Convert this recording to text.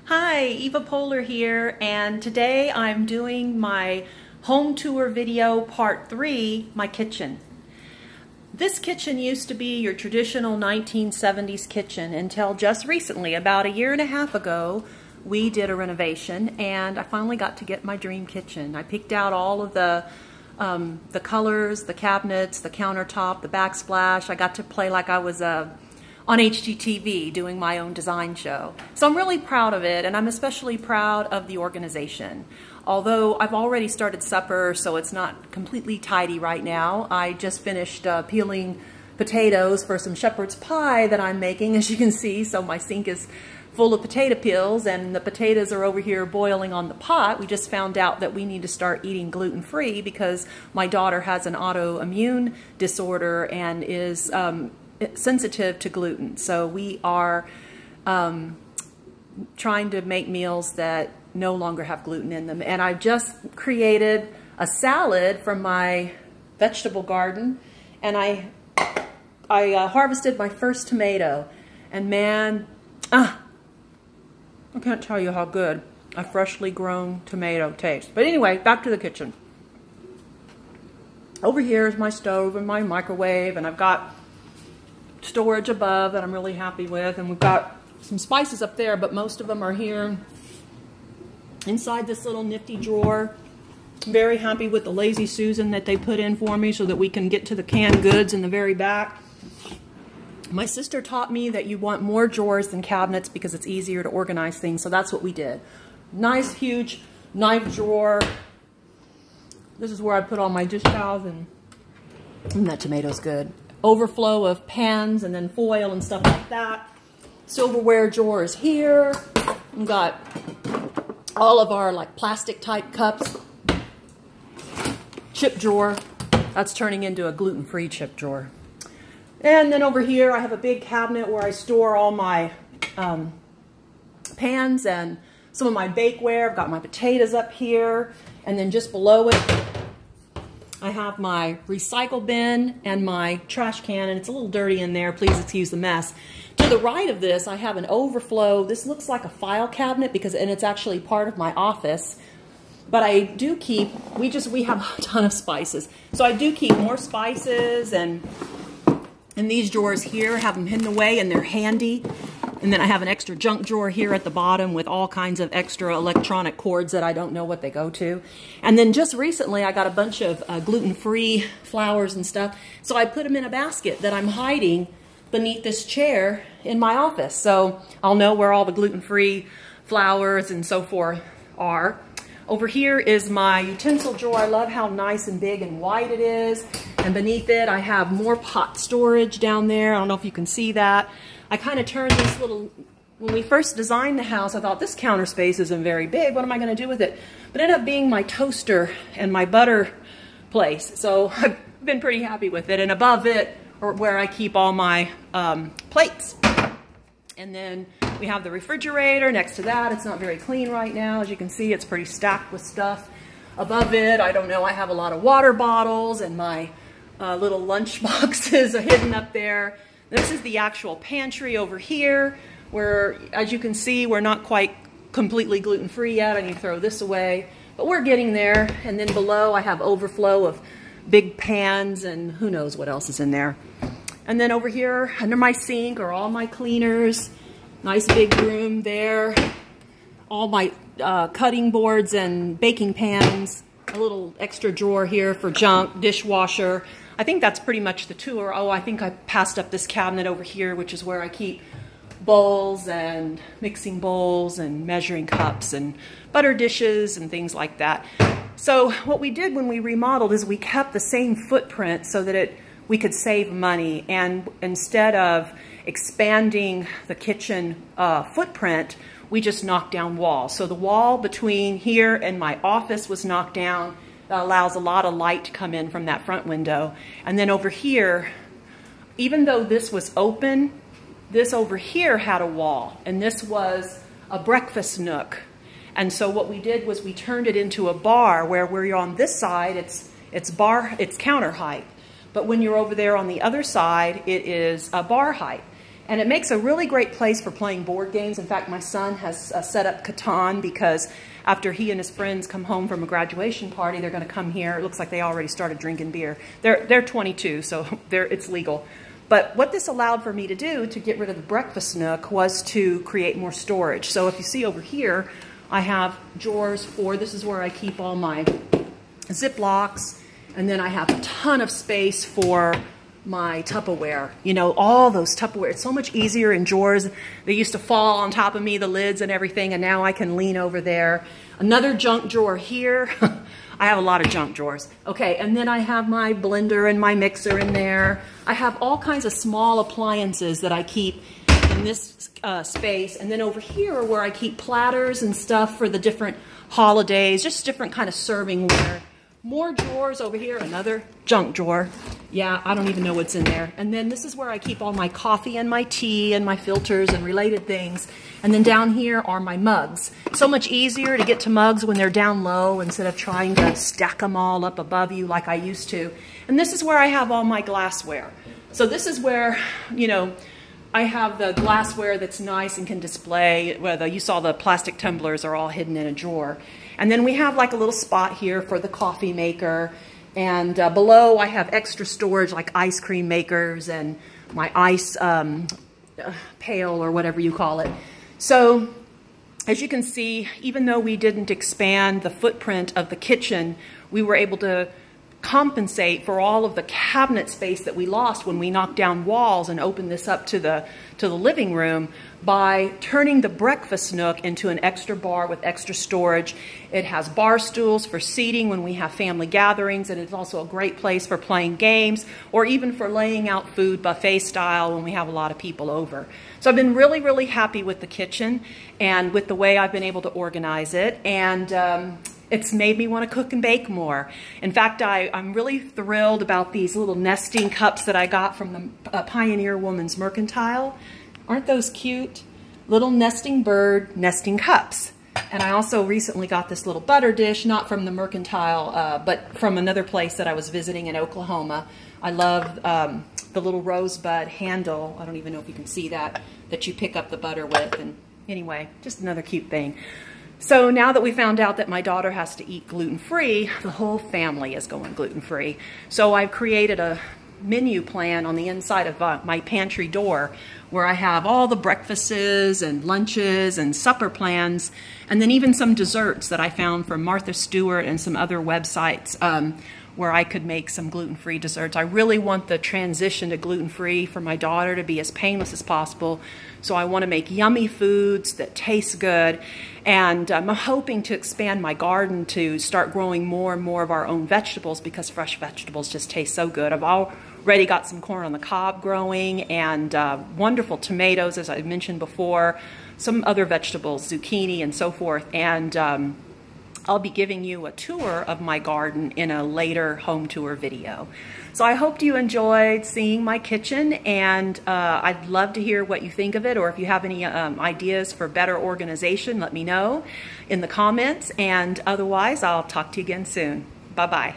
Hi, Eva Poehler here, and today I'm doing my home tour video part 3, my kitchen. This kitchen used to be your traditional 1970s kitchen until just recently, about a year and a half ago, we did a renovation and I finally got to get my dream kitchen. I picked out all of the colors, the cabinets, the countertop, the backsplash. I got to play like I was on HGTV doing my own design show. So I'm really proud of it, and I'm especially proud of the organization. Although I've already started supper, so it's not completely tidy right now. I just finished peeling potatoes for some shepherd's pie that I'm making, as you can see. So my sink is full of potato peels, and the potatoes are over here boiling on the pot. We just found out that we need to start eating gluten-free because my daughter has an autoimmune disorder and is sensitive to gluten. So we are trying to make meals that no longer have gluten in them. And I've just created a salad from my vegetable garden, and I harvested my first tomato, and man, I can't tell you how good a freshly grown tomato tastes. But anyway, back to the kitchen. Over here is my stove and my microwave, and I've got storage above that I'm really happy with, and we've got some spices up there, but most of them are here inside this little nifty drawer. I'm very happy with the Lazy Susan that they put in for me so that we can get to the canned goods in the very back. My sister taught me that you want more drawers than cabinets because it's easier to organize things, so that's what we did. Nice huge knife drawer. This is where I put all my dish towels, and that tomato's good. Overflow of pans and then foil and stuff like that. Silverware drawers here. We've got all of our like plastic type cups. Chip drawer. That's turning into a gluten-free chip drawer. And then over here I have a big cabinet where I store all my pans and some of my bakeware. I've got my potatoes up here, and then just below it I have my recycle bin and my trash can, and it's a little dirty in there. Please excuse the mess. To the right of this, I have an overflow. This looks like a file cabinet and it's actually part of my office. But I do keep, we have a ton of spices. So I do keep more spices, and these drawers here have them hidden away and they're handy. And then I have an extra junk drawer here at the bottom with all kinds of extra electronic cords that I don't know what they go to. And then just recently I got a bunch of gluten-free flours and stuff. So I put them in a basket that I'm hiding beneath this chair in my office. So I'll know where all the gluten-free flours and so forth are. Over here is my utensil drawer. I love how nice and big and wide it is. And beneath it I have more pot storage down there. I don't know if you can see that. I kind of turned this little, when we first designed the house, I thought this counter space isn't very big. What am I going to do with it? But it ended up being my toaster and my butter place. So I've been pretty happy with it. And above it, or where I keep all my plates. And then we have the refrigerator next to that. It's not very clean right now. As you can see, it's pretty stacked with stuff. Above it, I don't know, I have a lot of water bottles, and my little lunch boxes are hidden up there. This is the actual pantry over here, where, as you can see, we're not quite completely gluten-free yet. I need to throw this away, but we're getting there. And then below, I have overflow of big pans, and who knows what else is in there. And then over here, under my sink, are all my cleaners. Nice big room there. All my cutting boards and baking pans. A little extra drawer here for junk, dishwasher. I think that's pretty much the tour. Oh, I think I passed up this cabinet over here, which is where I keep bowls and mixing bowls and measuring cups and butter dishes and things like that. So what we did when we remodeled is we kept the same footprint so that we could save money, and instead of expanding the kitchen footprint, we just knocked down walls. So the wall between here and my office was knocked down. That allows a lot of light to come in from that front window. And then over here, even though this was open, this over here had a wall, and this was a breakfast nook. And so what we did was we turned it into a bar, where you're on this side, it's counter height. But when you're over there on the other side, it is a bar height. And it makes a really great place for playing board games. In fact, my son has set up Catan because after he and his friends come home from a graduation party, they're going to come here. It looks like they already started drinking beer. They're 22, so it's legal. But what this allowed for me to do to get rid of the breakfast nook was to create more storage. So if you see over here, I have drawers for, this is where I keep all my Ziplocs, and then I have a ton of space for my Tupperware, you know, all those Tupperware. It's so much easier in drawers. They used to fall on top of me, the lids and everything, and now I can lean over there. Another junk drawer here. I have a lot of junk drawers. Okay, and then I have my blender and my mixer in there. I have all kinds of small appliances that I keep in this space. And then over here where I keep platters and stuff for the different holidays, just different kind of serving ware. More drawers over here, another junk drawer. Yeah, I don't even know what's in there. And then this is where I keep all my coffee and my tea and my filters and related things. And then down here are my mugs. So much easier to get to mugs when they're down low instead of trying to stack them all up above you like I used to. And this is where I have all my glassware. So this is where, you know, I have the glassware that's nice and can display. Whether you saw the plastic tumblers are all hidden in a drawer. And then we have like a little spot here for the coffee maker. And below I have extra storage like ice cream makers and my ice pail or whatever you call it. So as you can see, even though we didn't expand the footprint of the kitchen, we were able to compensate for all of the cabinet space that we lost when we knocked down walls and opened this up to the living room by turning the breakfast nook into an extra bar with extra storage. It has bar stools for seating when we have family gatherings, and it's also a great place for playing games or even for laying out food buffet style when we have a lot of people over. So I've been really, really happy with the kitchen and with the way I've been able to organize it, and it's made me want to cook and bake more. In fact, I'm really thrilled about these little nesting cups that I got from the Pioneer Woman's Mercantile. Aren't those cute? Little nesting bird nesting cups. And I also recently got this little butter dish, not from the Mercantile, but from another place that I was visiting in Oklahoma. I love the little rosebud handle. I don't even know if you can see that you pick up the butter with. And anyway, just another cute thing. So now that we found out that my daughter has to eat gluten-free, the whole family is going gluten-free. So I've created a menu plan on the inside of my pantry door where I have all the breakfasts and lunches and supper plans, and then even some desserts that I found from Martha Stewart and some other websites where I could make some gluten-free desserts. I really want the transition to gluten-free for my daughter to be as painless as possible. So I want to make yummy foods that taste good. And I'm hoping to expand my garden to start growing more and more of our own vegetables because fresh vegetables just taste so good. I've already got some corn on the cob growing and wonderful tomatoes, as I mentioned before, some other vegetables, zucchini and so forth. And I'll be giving you a tour of my garden in a later home tour video. So I hope you enjoyed seeing my kitchen, and I'd love to hear what you think of it, or if you have any ideas for better organization, let me know in the comments, and otherwise I'll talk to you again soon. Bye-bye.